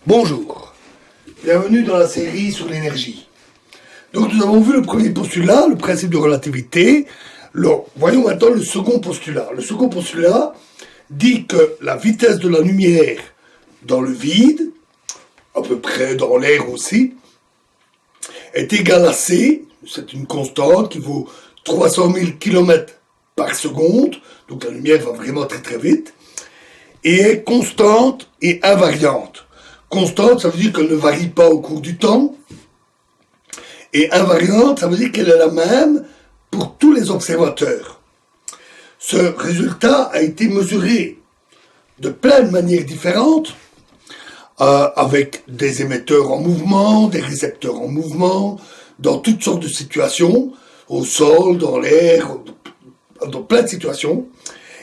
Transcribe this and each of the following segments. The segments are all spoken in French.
Bonjour, bienvenue dans la série sur l'énergie. Donc nous avons vu le premier postulat, le principe de relativité. Alors, voyons maintenant le second postulat. Le second postulat dit que la vitesse de la lumière dans le vide, à peu près dans l'air aussi, est égale à c, c'est une constante qui vaut 300 000 km par seconde, donc la lumière va vraiment très très vite, et est constante et invariante. Constante, ça veut dire qu'elle ne varie pas au cours du temps, et invariante, ça veut dire qu'elle est la même pour tous les observateurs. Ce résultat a été mesuré de plein de manières différentes, avec des émetteurs en mouvement, des récepteurs en mouvement, dans toutes sortes de situations, au sol, dans l'air, dans plein de situations,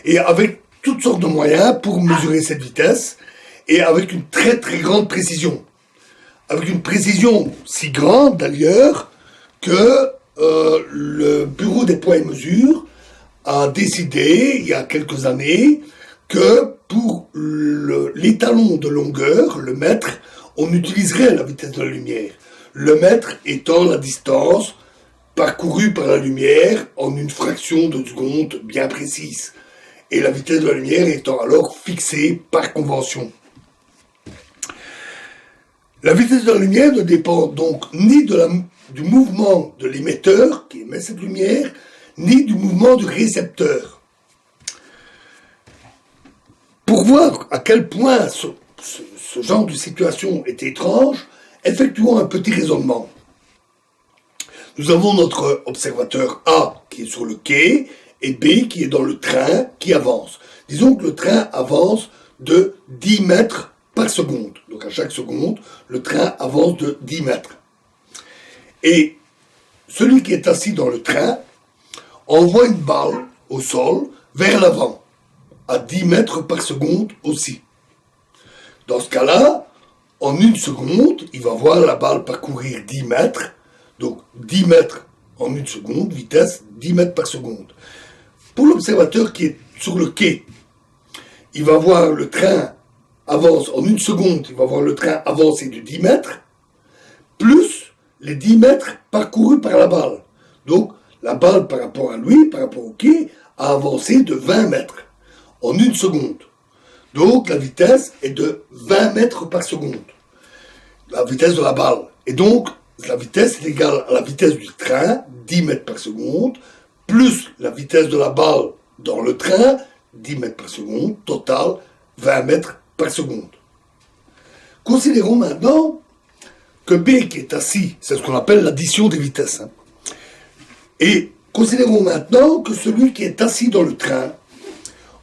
et avec toutes sortes de moyens pour mesurer cette vitesse, et avec une très très grande précision. Avec une précision si grande d'ailleurs que le Bureau des poids et mesures a décidé, il y a quelques années, que pour l'étalon de longueur, le mètre, on utiliserait la vitesse de la lumière. Le mètre étant la distance parcourue par la lumière en une fraction de seconde bien précise. Et la vitesse de la lumière étant alors fixée par convention. La vitesse de la lumière ne dépend donc ni du mouvement de l'émetteur qui émet cette lumière, ni du mouvement du récepteur. Pour voir à quel point ce genre de situation est étrange, effectuons un petit raisonnement. Nous avons notre observateur A qui est sur le quai et B qui est dans le train qui avance. Disons que le train avance de 10 mètres par seconde. Donc à chaque seconde, le train avance de 10 mètres. Et celui qui est assis dans le train envoie une balle au sol vers l'avant, à 10 mètres par seconde aussi. Dans ce cas-là, en une seconde, il va voir la balle parcourir 10 mètres, donc 10 mètres en une seconde, vitesse 10 mètres par seconde. Pour l'observateur qui est sur le quai, il va voir le train avance en une seconde, il va voir le train avancer de 10 mètres, plus les 10 mètres parcourus par la balle. Donc, la balle par rapport à lui, par rapport au quai, a avancé de 20 mètres en une seconde. Donc, la vitesse est de 20 mètres par seconde. La vitesse de la balle. Et donc, la vitesse est égale à la vitesse du train, 10 mètres par seconde, plus la vitesse de la balle dans le train, 10 mètres par seconde, total 20 mètres par seconde. Considérons maintenant que B qui est assis, c'est ce qu'on appelle l'addition des vitesses. Et considérons maintenant que celui qui est assis dans le train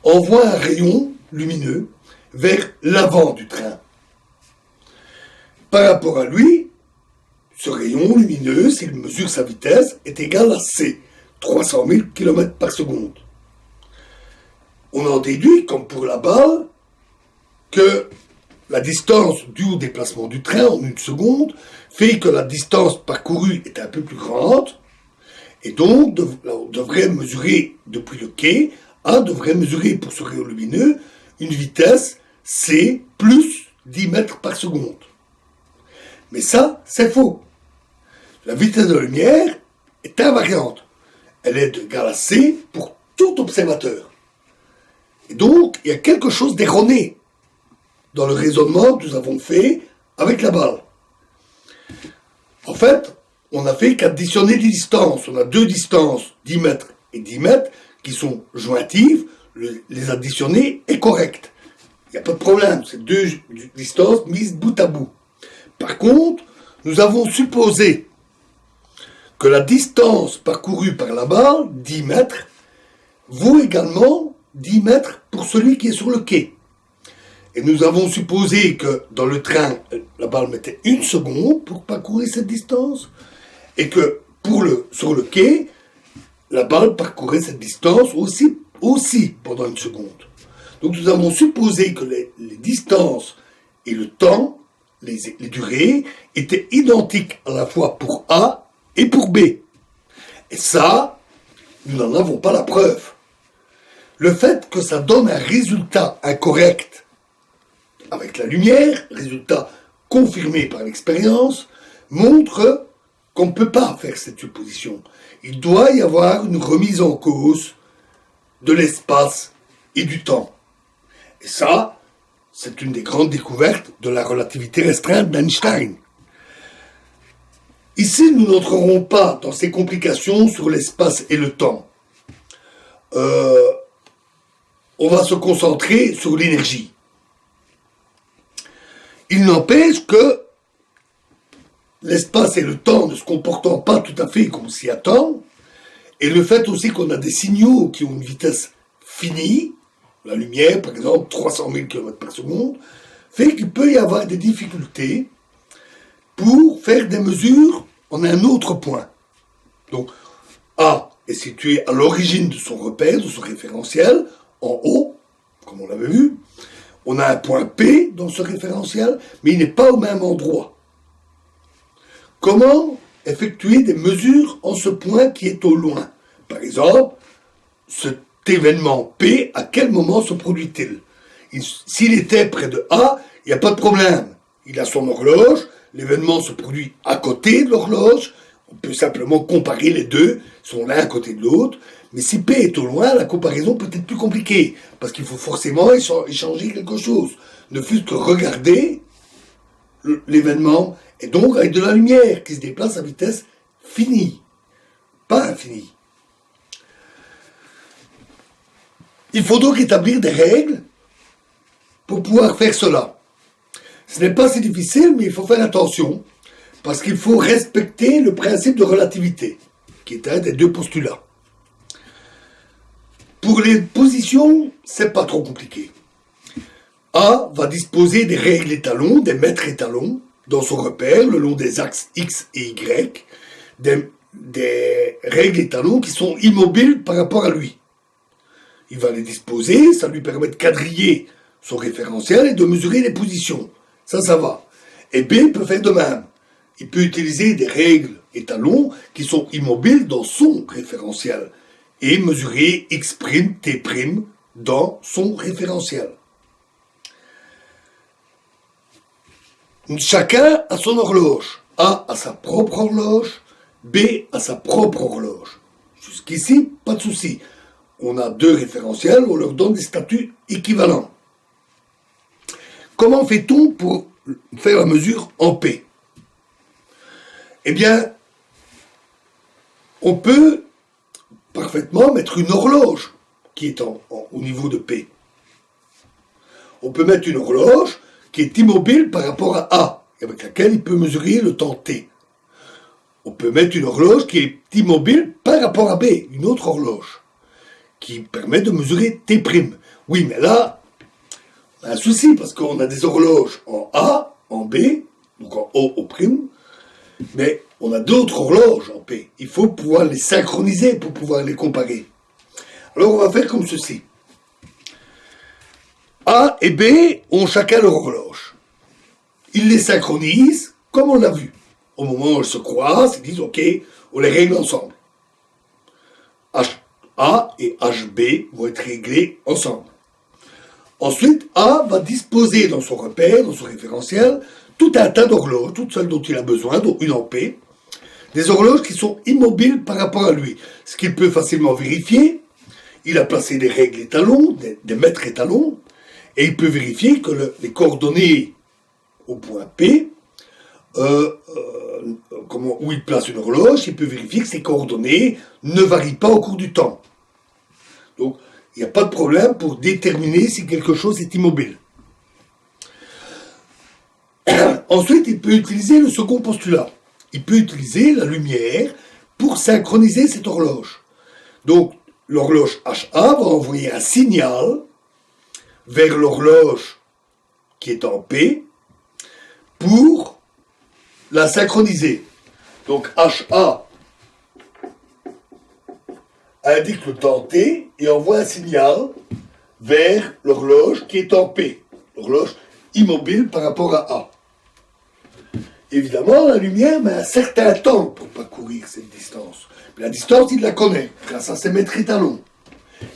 envoie un rayon lumineux vers l'avant du train. Par rapport à lui, ce rayon lumineux, s'il mesure sa vitesse, est égal à C, 300 000 km par seconde. On en déduit, comme pour la balle, que la distance due au déplacement du train en une seconde fait que la distance parcourue est un peu plus grande, et donc on devrait mesurer depuis le quai, A devrait mesurer pour ce rayon lumineux une vitesse C plus 10 mètres par seconde. Mais ça, c'est faux. La vitesse de la lumière est invariante. Elle est égale à C pour tout observateur. Et donc, il y a quelque chose d'erroné dans le raisonnement que nous avons fait avec la balle. En fait, on a fait qu'additionner des distances. On a deux distances, 10 mètres et 10 mètres, qui sont jointives. Les additionner est correct. Il n'y a pas de problème. C'est deux distances mises bout à bout. Par contre, nous avons supposé que la distance parcourue par la balle, 10 mètres, vaut également 10 mètres pour celui qui est sur le quai. Et nous avons supposé que dans le train, la balle mettait une seconde pour parcourir cette distance, et que sur le quai, la balle parcourait cette distance aussi pendant une seconde. Donc nous avons supposé que les distances et le temps, les durées, étaient identiques à la fois pour A et pour B. Et ça, nous n'en avons pas la preuve. Le fait que ça donne un résultat incorrect avec la lumière, résultat confirmée par l'expérience, montre qu'on ne peut pas faire cette supposition. Il doit y avoir une remise en cause de l'espace et du temps. Et ça, c'est une des grandes découvertes de la relativité restreinte d'Einstein. Ici, nous n'entrerons pas dans ces complications sur l'espace et le temps. On va se concentrer sur l'énergie. Il n'empêche que l'espace et le temps ne se comportant pas tout à fait comme on s'y attend, et le fait aussi qu'on a des signaux qui ont une vitesse finie, la lumière par exemple 300 000 km par seconde, fait qu'il peut y avoir des difficultés pour faire des mesures en un autre point. Donc A est situé à l'origine de son repère, de son référentiel, en haut, comme on l'avait vu. On a un point P dans ce référentiel, mais il n'est pas au même endroit. Comment effectuer des mesures en ce point qui est au loin? Par exemple, cet événement P, à quel moment se produit-il? S'il était près de A, il n'y a pas de problème. Il a son horloge, l'événement se produit à côté de l'horloge, on peut simplement comparer les deux, ils sont l'un à côté de l'autre, mais si P est au loin, la comparaison peut être plus compliquée, parce qu'il faut forcément échanger quelque chose. Ne fût-ce que regarder l'événement, et donc avec de la lumière qui se déplace à vitesse finie, pas infinie. Il faut donc établir des règles pour pouvoir faire cela. Ce n'est pas si difficile, mais il faut faire attention, parce qu'il faut respecter le principe de relativité, qui est un des deux postulats. Pour les positions, c'est pas trop compliqué. A va disposer des règles étalons, des mètres étalons, dans son repère, le long des axes X et Y, des règles étalons qui sont immobiles par rapport à lui. Il va les disposer, ça lui permet de quadriller son référentiel et de mesurer les positions. Ça va. Et B peut faire de même. Il peut utiliser des règles étalons qui sont immobiles dans son référentiel et mesurer X', T' dans son référentiel. Chacun a son horloge. A a sa propre horloge, B a sa propre horloge. Jusqu'ici, pas de souci. On a deux référentiels, on leur donne des statuts équivalents. Comment fait-on pour faire la mesure en P? Eh bien, on peut parfaitement mettre une horloge qui est au niveau de P. On peut mettre une horloge qui est immobile par rapport à A, avec laquelle il peut mesurer le temps T. On peut mettre une horloge qui est immobile par rapport à B, une autre horloge, qui permet de mesurer T'. Oui, mais là, on a un souci, parce qu'on a des horloges en A, en B, donc en O, O', mais on a d'autres horloges en P. Il faut pouvoir les synchroniser pour pouvoir les comparer. Alors on va faire comme ceci. A et B ont chacun leur horloge. Ils les synchronisent, comme on l'a vu. Au moment où elles se croisent, ils disent, OK, on les règle ensemble. HA et HB vont être réglés ensemble. Ensuite, A va disposer dans son repère, dans son référentiel, tout un tas d'horloges, toutes celles dont il a besoin, dont une en P, des horloges qui sont immobiles par rapport à lui. Ce qu'il peut facilement vérifier, il a placé des règles étalons, des mètres étalons, et il peut vérifier que les coordonnées au point P, où il place une horloge, il peut vérifier que ces coordonnées ne varient pas au cours du temps. Donc, il n'y a pas de problème pour déterminer si quelque chose est immobile. Ensuite, il peut utiliser le second postulat. Il peut utiliser la lumière pour synchroniser cette horloge. Donc, l'horloge HA va envoyer un signal vers l'horloge qui est en P pour la synchroniser. Donc, HA indique le temps T et envoie un signal vers l'horloge qui est en P, l'horloge immobile par rapport à A. Évidemment, la lumière met un certain temps pour parcourir cette distance. Mais la distance, il la connaît, grâce à ses mètres étalons.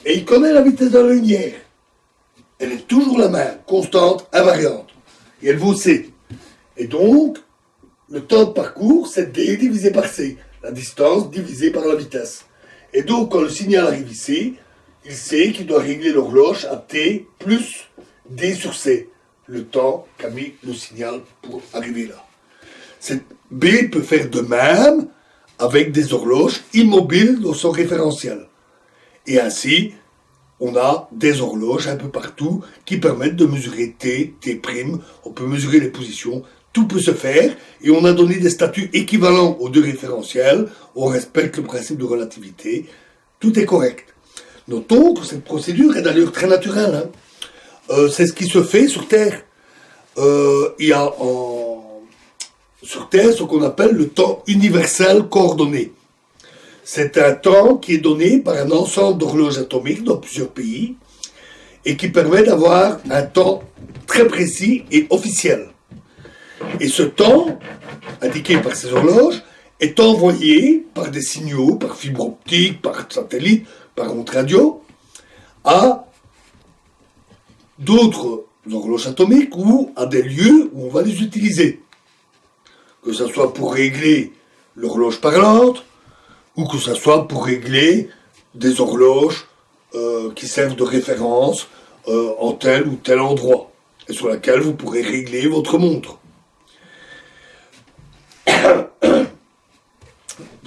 Et il connaît la vitesse de la lumière. Elle est toujours la même, constante, invariante. Et elle vaut C. Et donc, le temps de parcours, c'est D divisé par C, la distance divisée par la vitesse. Et donc, quand le signal arrive ici, il sait qu'il doit régler l'horloge à T plus D sur C, le temps qu'a mis le signal pour arriver là. B peut faire de même avec des horloges immobiles dans son référentiel. Et ainsi, on a des horloges un peu partout qui permettent de mesurer T, T', on peut mesurer les positions, tout peut se faire, et on a donné des statuts équivalents aux deux référentiels, on respecte le principe de relativité, tout est correct. Notons que cette procédure est d'ailleurs très naturelle. C'est ce qui se fait sur Terre. Il y a sur Terre ce qu'on appelle le temps universel coordonné. C'est un temps qui est donné par un ensemble d'horloges atomiques dans plusieurs pays et qui permet d'avoir un temps très précis et officiel. Et ce temps, indiqué par ces horloges, est envoyé par des signaux, par fibre optique, par satellite, par onde radio, à d'autres horloges atomiques ou à des lieux où on va les utiliser. Que ce soit pour régler l'horloge parlante, ou que ce soit pour régler des horloges qui servent de référence en tel ou tel endroit, et sur laquelle vous pourrez régler votre montre.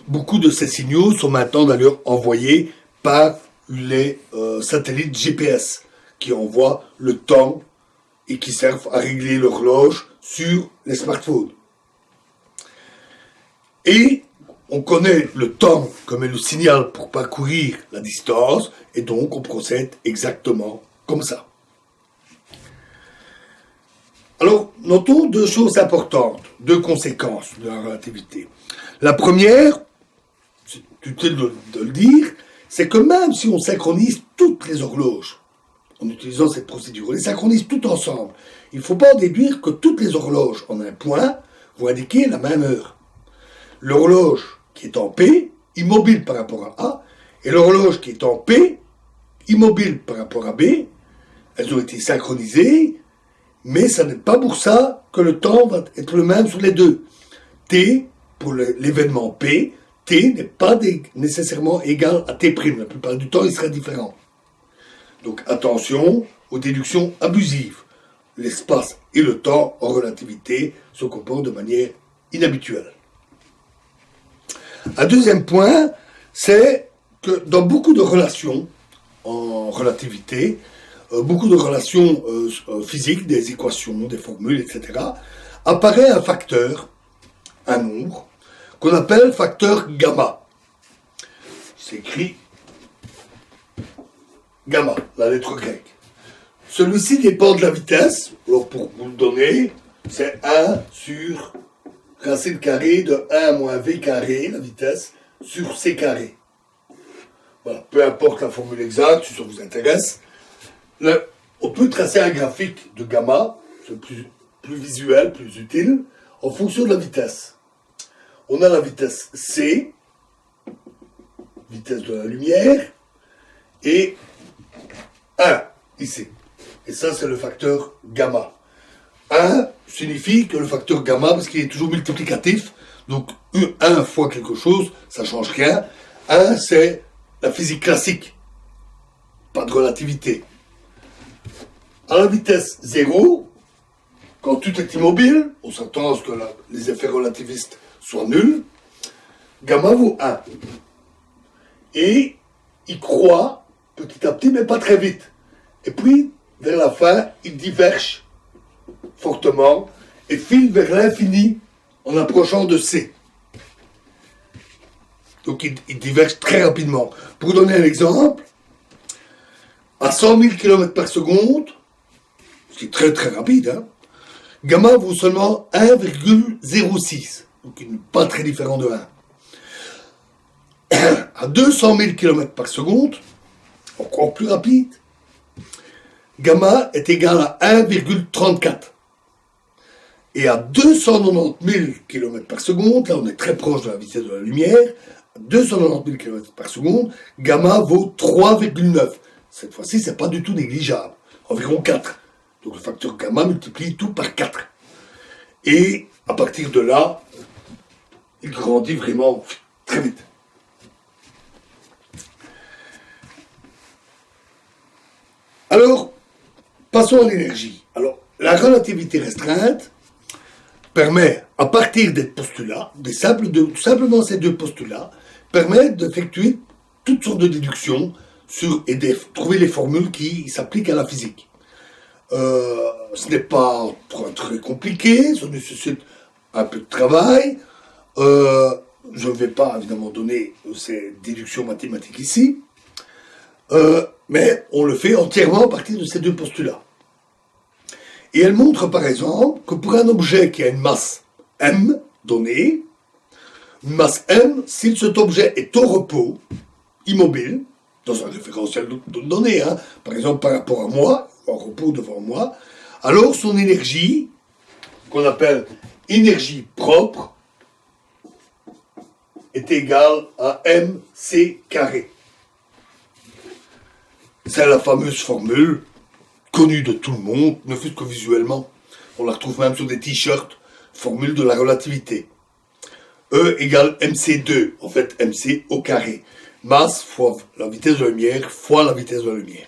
Beaucoup de ces signaux sont maintenant d'ailleurs envoyés par les satellites GPS, qui envoient le temps et qui servent à régler l'horloge sur les smartphones. Et on connaît le temps comme est le signal pour parcourir la distance, et donc on procède exactement comme ça. Alors, notons deux choses importantes, deux conséquences de la relativité. La première, c'est utile de le dire, c'est que même si on synchronise toutes les horloges, en utilisant cette procédure, on les synchronise toutes ensemble, il ne faut pas en déduire que toutes les horloges en un point vont indiquer la même heure. L'horloge qui est en P, immobile par rapport à A, et l'horloge qui est en P, immobile par rapport à B, elles ont été synchronisées, mais ça n'est pas pour ça que le temps va être le même sur les deux. T, pour l'événement P, T n'est pas nécessairement égal à T'. La plupart du temps, il sera différent. Donc attention aux déductions abusives. L'espace et le temps en relativité se comportent de manière inhabituelle. Un deuxième point, c'est que dans beaucoup de relations en relativité, beaucoup de relations physiques, des équations, des formules, etc., apparaît un facteur, un nombre, qu'on appelle facteur gamma. C'est écrit gamma, la lettre grecque. Celui-ci dépend de la vitesse. Alors pour vous le donner, c'est 1 sur racine carrée de 1 moins v carré, la vitesse, sur c carré. Voilà, peu importe la formule exacte, si ça vous intéresse. Là, on peut tracer un graphique de gamma, c'est plus visuel, plus utile, en fonction de la vitesse. On a la vitesse c, vitesse de la lumière, et 1, ici. Et ça, c'est le facteur gamma. 1 signifie que le facteur gamma, parce qu'il est toujours multiplicatif, donc 1 fois quelque chose, ça ne change rien. 1, c'est la physique classique, pas de relativité. À la vitesse 0, quand tout est immobile, on s'attend à ce que les effets relativistes soient nuls, gamma vaut 1. Et il croît petit à petit, mais pas très vite. Et puis, vers la fin, il diverge fortement et file vers l'infini en approchant de C. Donc il diverge très rapidement. Pour donner un exemple, à 100 000 km par seconde, ce qui est très très rapide, hein, gamma vaut seulement 1,06, donc il n'est pas très différent de 1. À 200 000 km par seconde, encore plus rapide, gamma est égal à 1,34. Et à 290 000 km par seconde, là on est très proche de la vitesse de la lumière, à 290 000 km par seconde, gamma vaut 3,9. Cette fois-ci, c'est pas du tout négligeable, environ 4. Donc le facteur gamma multiplie tout par 4. Et à partir de là, il grandit vraiment très vite. Alors, passons à l'énergie. Alors, la relativité restreinte permet, à partir des postulats, simplement ces deux postulats, permettent d'effectuer toutes sortes de déductions et de trouver les formules qui s'appliquent à la physique. Ce n'est pas très compliqué, ça nécessite un peu de travail. Je ne vais pas évidemment donner ces déductions mathématiques ici, mais on le fait entièrement à partir de ces deux postulats. Et elle montre par exemple que pour un objet qui a une masse m donnée, une masse m, si cet objet est au repos, immobile, dans un référentiel donné, par exemple par rapport à moi, en repos devant moi, alors son énergie, qu'on appelle énergie propre, est égale à mc carré. C'est la fameuse formule connue de tout le monde, ne fût-ce que visuellement. On la retrouve même sur des t-shirts, formule de la relativité. E égale mc2, en fait mc au carré. Masse fois la vitesse de la lumière fois la vitesse de la lumière.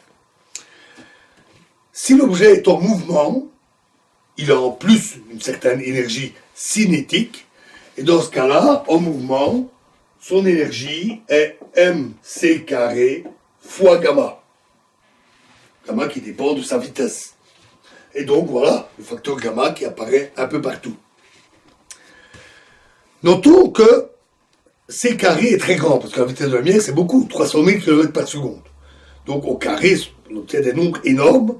Si l'objet est en mouvement, il a en plus une certaine énergie cinétique, et dans ce cas-là, en mouvement, son énergie est mc carré fois gamma. Gamma qui dépend de sa vitesse. Et donc voilà, le facteur gamma qui apparaît un peu partout. Notons que c carré est très grand, parce que la vitesse de la lumière c'est beaucoup, 300 000 km par seconde. Donc au carré, on obtient des nombres énormes,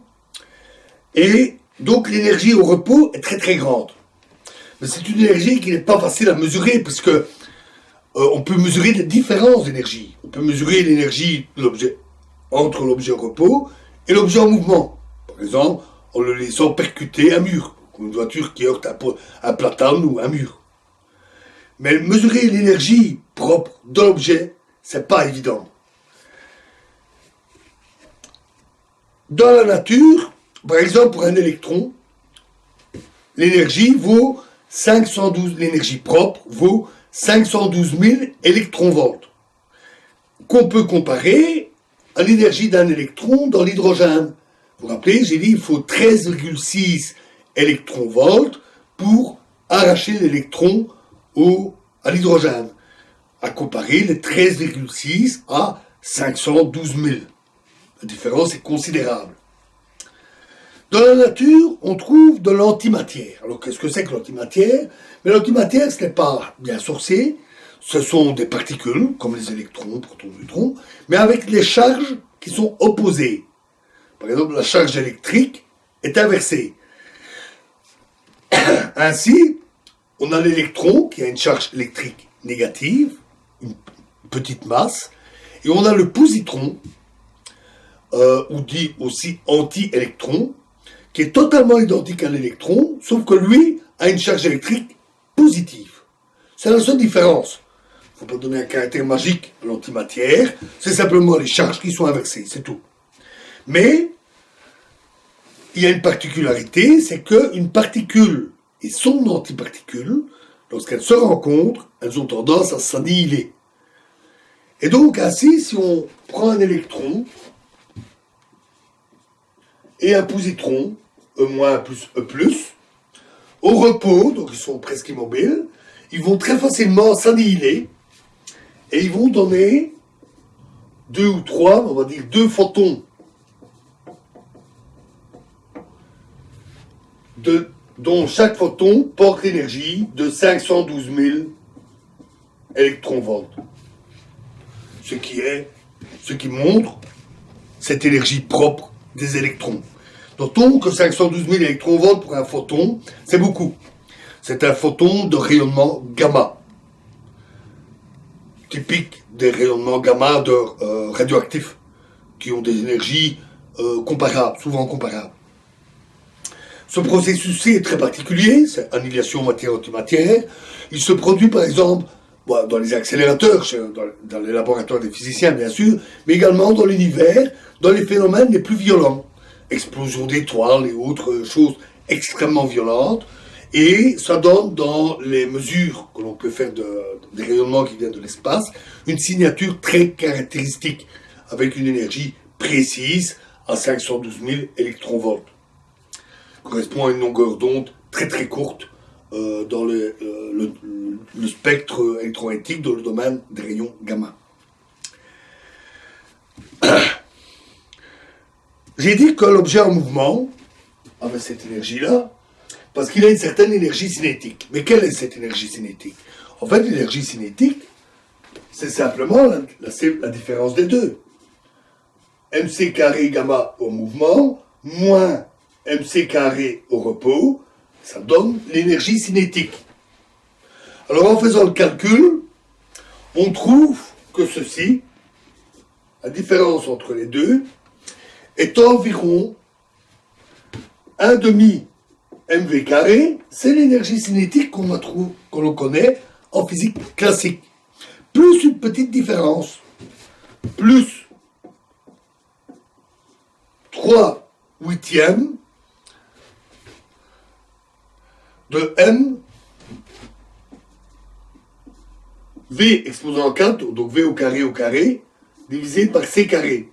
et donc l'énergie au repos est très très grande. Mais c'est une énergie qui n'est pas facile à mesurer, puisque on peut mesurer les différences d'énergie. On peut mesurer l'énergie de l'objet entre l'objet au repos et l'objet en mouvement. Par exemple, en le laissant percuter un mur, comme une voiture qui heurte un platane ou un mur. Mais mesurer l'énergie propre de l'objet, c'est pas évident. Dans la nature, par exemple pour un électron, l'énergie propre vaut 512 000 électronvolts, qu'on peut comparer à l'énergie d'un électron dans l'hydrogène. Vous vous rappelez, j'ai dit qu'il faut 13,6 électronvolts pour arracher l'électron à l'hydrogène. À comparer les 13,6 à 512 000. La différence est considérable. Dans la nature, on trouve de l'antimatière. Alors, qu'est-ce que c'est que l'antimatière? Mais l'antimatière, ce n'est pas bien sourcé. Ce sont des particules, comme les électrons, protons, neutrons, mais avec les charges qui sont opposées. Par exemple, la charge électrique est inversée. Ainsi, on a l'électron qui a une charge électrique négative, une petite masse, et on a le positron, ou dit aussi anti-électron, qui est totalement identique à l'électron, sauf que lui a une charge électrique positive. C'est la seule différence. Il ne faut pas donner un caractère magique à l'antimatière, c'est simplement les charges qui sont inversées, c'est tout. Mais, il y a une particularité, c'est qu'une particule et son antiparticule, lorsqu'elles se rencontrent, elles ont tendance à s'annihiler. Et donc, ainsi, si on prend un électron et un positron, E- plus E+, au repos, donc ils sont presque immobiles, ils vont très facilement s'annihiler et ils vont donner 2 ou 3, on va dire 2 photons dont chaque photon porte l'énergie de 512 000 électronvolts. Ce qui montre cette énergie propre des électrons. Notons que 512 000 électronvolts pour un photon, c'est beaucoup. C'est un photon de rayonnement gamma, typique des rayonnements gamma radioactifs, qui ont des énergies comparables, souvent comparables. Ce processus-ci est très particulier, c'est annihilation matière-antimatière. Il se produit par exemple dans les accélérateurs, dans les laboratoires des physiciens bien sûr, mais également dans l'univers, dans les phénomènes les plus violents. Explosion d'étoiles et autres choses extrêmement violentes. Et ça donne, dans les mesures que l'on peut faire des rayonnements qui viennent de l'espace, une signature très caractéristique, avec une énergie précise à 512 000 électronvolts. Correspond à une longueur d'onde très très courte dans le spectre électromagnétique dans le domaine des rayons gamma. J'ai dit que l'objet en mouvement avait cette énergie-là, parce qu'il a une certaine énergie cinétique. Mais quelle est cette énergie cinétique? En fait, l'énergie cinétique, c'est simplement la différence des deux. MC carré gamma au mouvement, moins MC carré au repos, ça donne l'énergie cinétique. Alors en faisant le calcul, on trouve que ceci, la différence entre les deux, est environ 1/2 mv carré, c'est l'énergie cinétique qu'on l'on connaît en physique classique. Plus une petite différence, plus 3/8 de m v exposant 4, donc v au carré, divisé par c carré.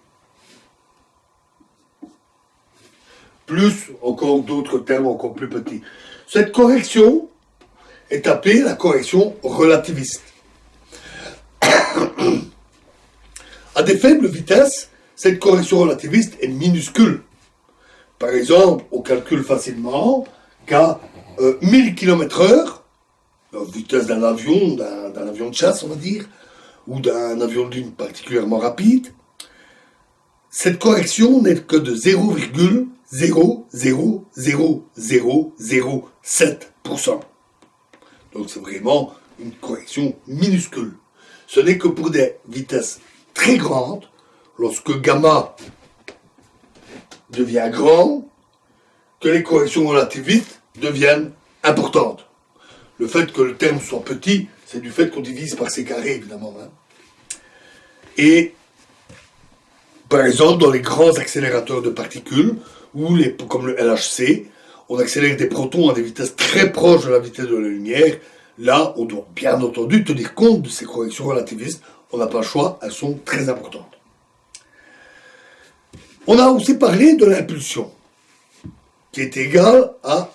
Plus encore d'autres termes encore plus petits. Cette correction est appelée la correction relativiste. À des faibles vitesses, cette correction relativiste est minuscule. Par exemple, on calcule facilement qu'à 1000 km/h, la vitesse d'un avion de chasse, on va dire, ou d'un avion de ligne particulièrement rapide, cette correction n'est que de 0,00007%. Donc c'est vraiment une correction minuscule. Ce n'est que pour des vitesses très grandes, lorsque gamma devient grand, que les corrections relativistes deviennent importantes. Le fait que le terme soit petit, c'est du fait qu'on divise par c carré, évidemment. Et, par exemple, dans les grands accélérateurs de particules, comme le LHC, on accélère des protons à des vitesses très proches de la vitesse de la lumière. Là, on doit bien entendu tenir compte de ces corrections relativistes. On n'a pas le choix, elles sont très importantes. On a aussi parlé de l'impulsion, qui est égale à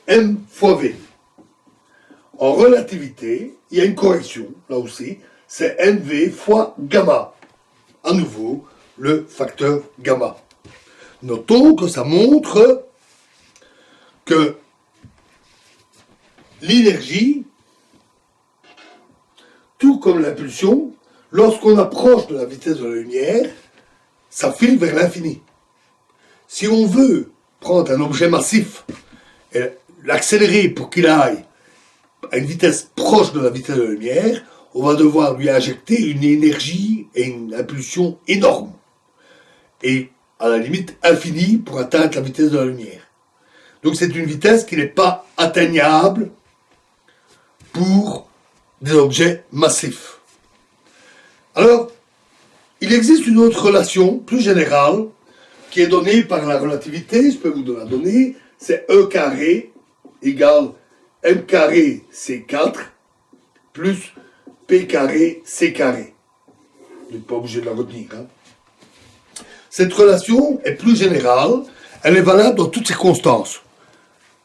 m fois v. En relativité, il y a une correction, là aussi, c'est mv fois gamma. À nouveau, le facteur gamma. Notons que ça montre que l'énergie, tout comme l'impulsion, lorsqu'on approche de la vitesse de la lumière, ça file vers l'infini. Si on veut prendre un objet massif et l'accélérer pour qu'il aille à une vitesse proche de la vitesse de la lumière, on va devoir lui injecter une énergie et une impulsion énorme. Et à la limite infinie pour atteindre la vitesse de la lumière. Donc c'est une vitesse qui n'est pas atteignable pour des objets massifs. Alors, il existe une autre relation plus générale qui est donnée par la relativité, je peux vous la donner, c'est E carré égale M carré C4 plus P carré C carré. Vous n'êtes pas obligé de la retenir. Cette relation est plus générale, elle est valable dans toutes circonstances.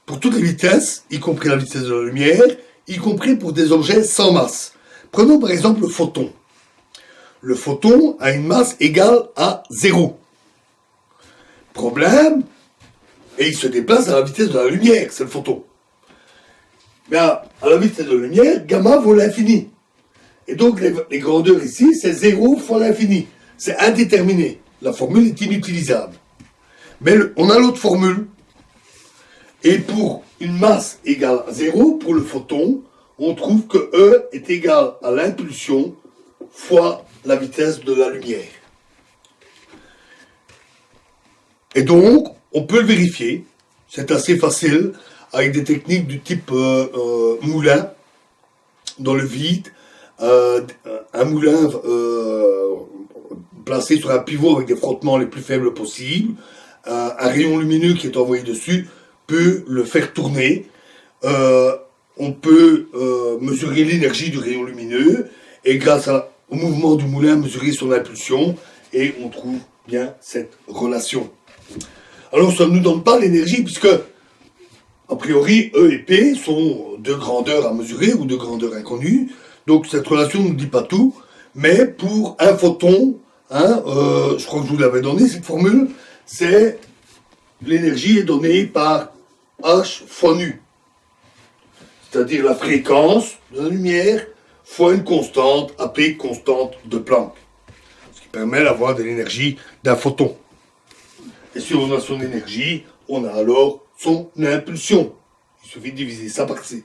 Pour toutes les vitesses, y compris la vitesse de la lumière, y compris pour des objets sans masse. Prenons par exemple le photon. Le photon a une masse égale à 0. Problème, et il se déplace à la vitesse de la lumière, c'est le photon. Mais à la vitesse de la lumière, gamma vaut l'infini. Et donc les grandeurs ici, c'est 0 fois l'infini. C'est indéterminé. La formule est inutilisable. Mais on a l'autre formule. Et pour une masse égale à 0, pour le photon, on trouve que E est égal à l'impulsion fois la vitesse de la lumière. Et donc, on peut le vérifier. C'est assez facile, avec des techniques du type moulin, dans le vide, un moulin placé sur un pivot avec des frottements les plus faibles possibles, un rayon lumineux qui est envoyé dessus peut le faire tourner, on peut mesurer l'énergie du rayon lumineux et grâce au mouvement du moulin, mesurer son impulsion et on trouve bien cette relation. Alors ça ne nous donne pas l'énergie puisque, a priori, E et P sont deux grandeurs à mesurer ou deux grandeurs inconnues. Donc cette relation ne nous dit pas tout, mais pour un photon, je crois que je vous l'avais donné cette formule, c'est l'énergie est donnée par H fois nu. C'est-à-dire la fréquence de la lumière fois une constante appelée constante de Planck. Ce qui permet d'avoir de l'énergie d'un photon. Et si on a son énergie, on a alors son impulsion. Il suffit de diviser ça par C.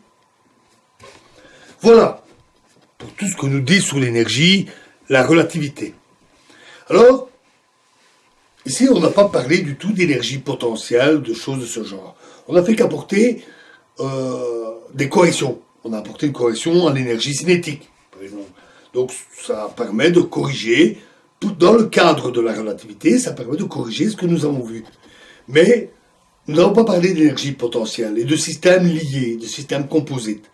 Voilà, pour tout ce que nous dit sur l'énergie, la relativité. Alors, ici, on n'a pas parlé du tout d'énergie potentielle, de choses de ce genre. On n'a fait qu'apporter des corrections. On a apporté une correction à l'énergie cinétique, par exemple. Donc, ça permet de corriger, dans le cadre de la relativité, ça permet de corriger ce que nous avons vu. Mais, nous n'avons pas parlé d'énergie potentielle et de systèmes liés, de systèmes composites.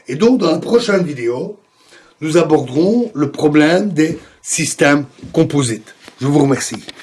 Et donc, dans la prochaine vidéo, nous aborderons le problème des systèmes composites. Je vous remercie.